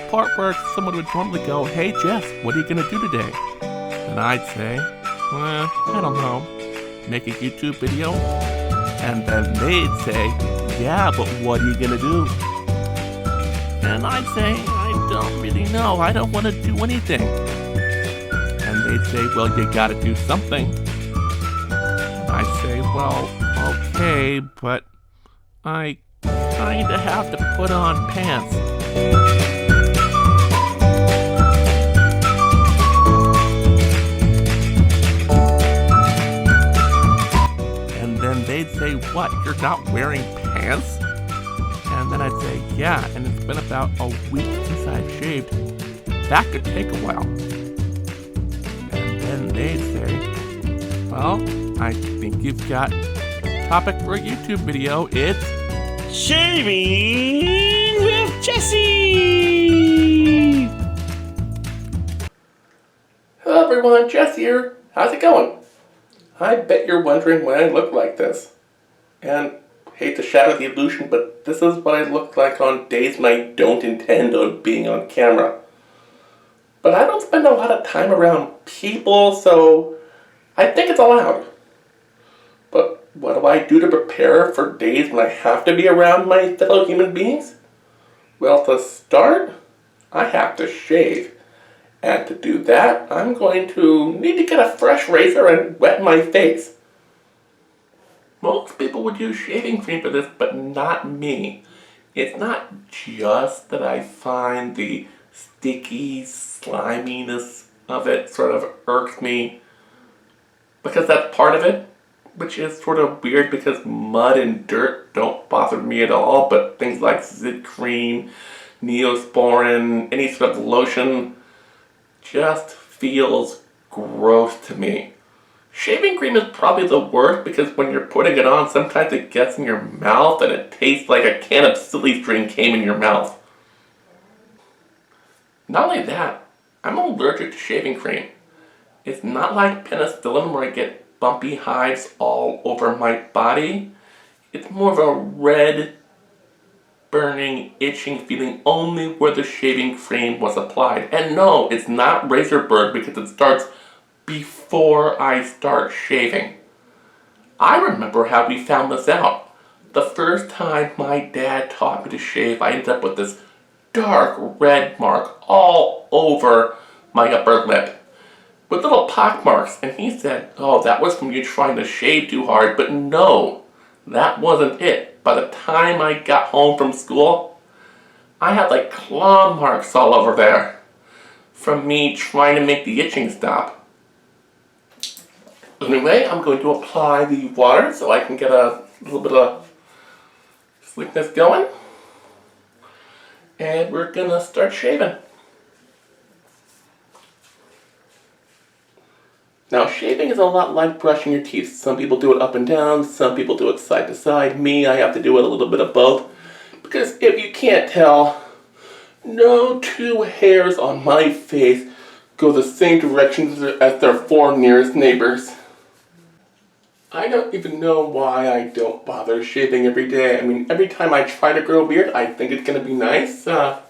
part where someone would normally go, "Hey Jeff, what are you gonna do today?" And I'd say, I don't know, make a YouTube video? And then they'd say, "Yeah, but what are you gonna do?" And I'd say, "I don't really know, I don't want to do anything." And they'd say, "Well, you gotta do something." And I'd say, "Well, okay, but I kinda have to put on pants." And then they'd say, "What, you're not wearing pants?" And then I'd say, "Yeah, and it's been about a week since I've shaved. That could take a while." And then they'd say, "Well, I think you've got a topic for a YouTube video. It's Shaving with Jesse! Hello everyone, Jess here. How's it going? I bet you're wondering why I look like this. And hate to shatter the illusion, but this is what I look like on days when I don't intend on being on camera. But I don't spend a lot of time around people, so I think it's allowed. But what do I do to prepare for days when I have to be around my fellow human beings? Well, to start, I have to shave. And to do that, I'm going to need to get a fresh razor and wet my face. Most people would use shaving cream for this, but not me. It's not just that I find the sticky sliminess of it sort of irks me, because that's part of it, which is sort of weird because mud and dirt don't bother me at all, but things like Zit cream, Neosporin, any sort of lotion just feels gross to me. Shaving cream is probably the worst because when you're putting it on, sometimes it gets in your mouth and it tastes like a can of silly string came in your mouth. Not only that, I'm allergic to shaving cream. It's not like penicillin where I get bumpy hives all over my body. It's more of a red, burning, itching feeling only where the shaving cream was applied. And no, it's not razor burn because it starts before I start shaving. I remember how we found this out. The first time my dad taught me to shave, I ended up with this dark red mark all over my upper lip with little pock marks, and he said, "Oh, that was from you trying to shave too hard," but no, that wasn't it. By the time I got home from school, I had like claw marks all over there from me trying to make the itching stop. Anyway, I'm going to apply the water so I can get a little bit of slickness going. And we're gonna start shaving. Now, shaving is a lot like brushing your teeth. Some people do it up and down, some people do it side to side. Me, I have to do it a little bit of both. Because if you can't tell, no two hairs on my face go the same direction as their four nearest neighbors. I don't even know why I don't bother shaving every day. I mean, every time I try to grow a beard, I think it's going to be nice. Jonathan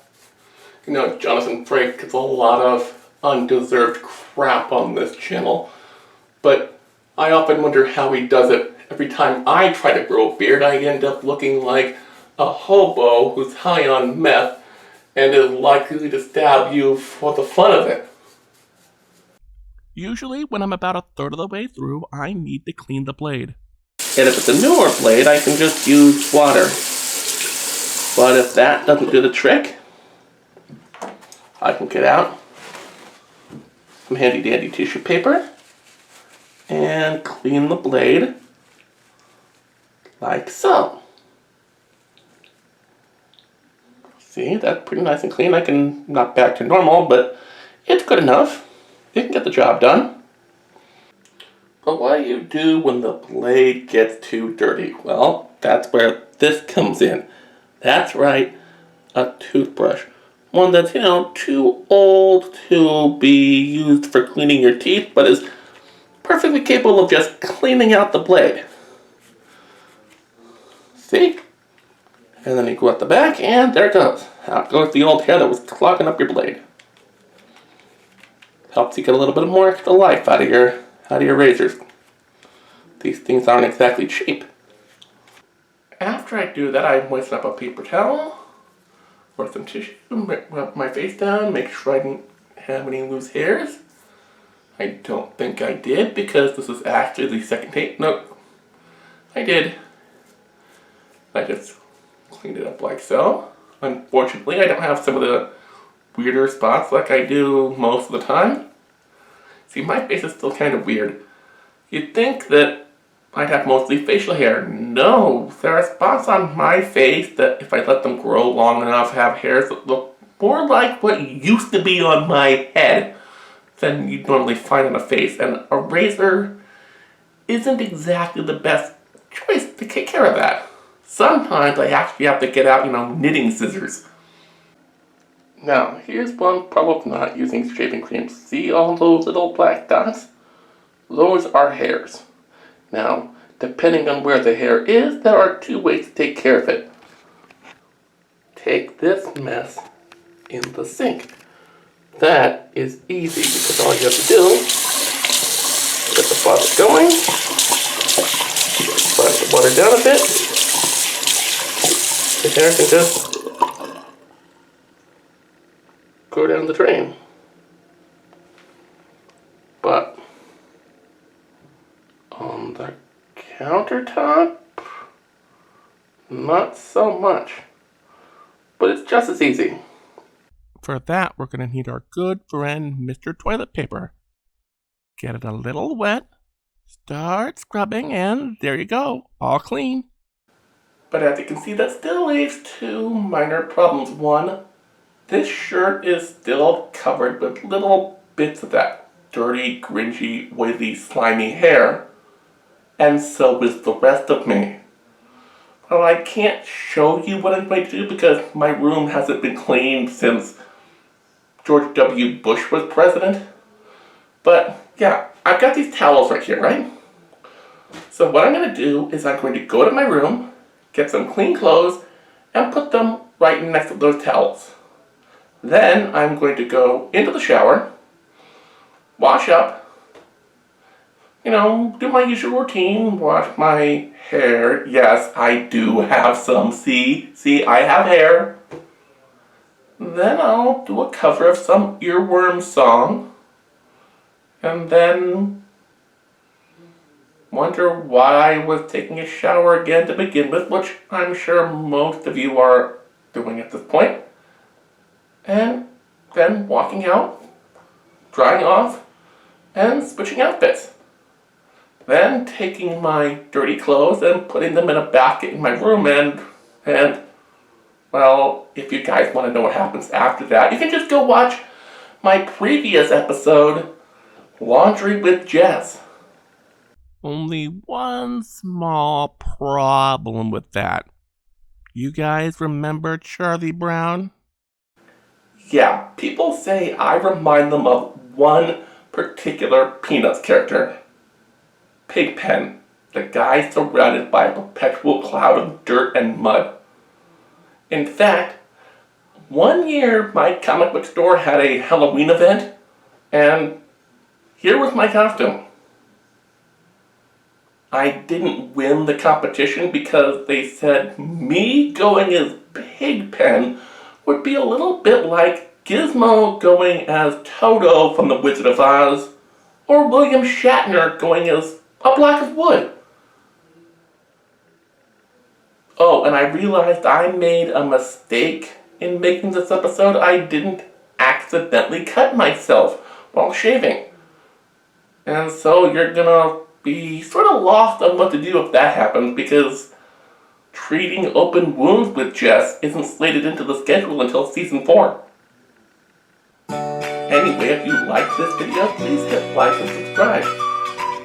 Frakes gets a lot of undeserved crap on this channel. But I often wonder how he does it. Every time I try to grow a beard, I end up looking like a hobo who's high on meth and is likely to stab you for the fun of it. usually when I'm about a third of the way through, I need to clean the blade. And if it's a newer blade, I can just use water. But if that doesn't do the trick, I can get out some handy dandy tissue paper and clean the blade like so. See, that's pretty nice and clean. I can knock back to normal, but it's good enough. It can get the job done. But what do you do when the blade gets too dirty? Well, that's where this comes in. That's right, a toothbrush. One that's, too old to be used for cleaning your teeth, but is perfectly capable of just cleaning out the blade. See? And then you go at the back, and there it goes. Out goes the old hair that was clogging up your blade. Helps you get a little bit more extra life out of your razors. These things aren't exactly cheap. After I do that, I moisten up a paper towel or some tissue, rub my face down, make sure I didn't have any loose hairs. I don't think I did because this is actually the second take. Nope, I did. I just cleaned it up like so. Unfortunately, I don't have some of the weirder spots like I do most of the time. See, my face is still kind of weird. You'd think that I'd have mostly facial hair. No, there are spots on my face that if I let them grow long enough have hairs that look more like what used to be on my head than you'd normally find on a face. And a razor isn't exactly the best choice to take care of that. Sometimes I actually have to get out, knitting scissors. Now, here's one problem of not using shaving cream. See all those little black dots? Those are hairs. Now, depending on where the hair is, there are two ways to take care of it. Take this mess in the sink. That is easy because all you have to do is get the faucet going, splash the water down a bit, the hair can just go down the drain. But on the countertop, not so much. But it's just as easy. For that, we're going to need our good friend Mr. Toilet Paper. Get it a little wet, start scrubbing, and there you go, all clean. But as you can see, that still leaves two minor problems. One, this shirt is still covered with little bits of that dirty, gringy, oily, slimy hair. And so is the rest of me. Well, I can't show you what I'm going to do because my room hasn't been cleaned since George W. Bush was president. But yeah, I've got these towels right here, right? So what I'm going to do is I'm going to go to my room, get some clean clothes, and put them right next to those towels. Then I'm going to go into the shower, wash up, do my usual routine, wash my hair. Yes, I do have some. See, I have hair. Then I'll do a cover of some earworm song. And then wonder why I was taking a shower again to begin with, which I'm sure most of you are doing at this point. And then walking out, drying off, and switching outfits. Then taking my dirty clothes and putting them in a basket in my room and well, if you guys want to know what happens after that, you can just go watch my previous episode, Laundry with Jess. Only one small problem with that. You guys remember Charlie Brown? Yeah, people say I remind them of one particular Peanuts character. Pigpen, the guy surrounded by a perpetual cloud of dirt and mud. In fact, one year my comic book store had a Halloween event, and here was my costume. I didn't win the competition because they said me going as Pigpen would be a little bit like Gizmo going as Toto from The Wizard of Oz, or William Shatner going as a block of wood. Oh, and I realized I made a mistake in making this episode. I didn't accidentally cut myself while shaving. And so you're gonna be sort of lost on what to do if that happens, because treating open wounds with Jess isn't slated into the schedule until season 4. Anyway, if you liked this video, please hit like and subscribe.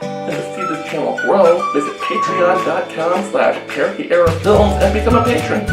And to see this channel grow, visit patreon.com/PerryEraFilms and become a patron.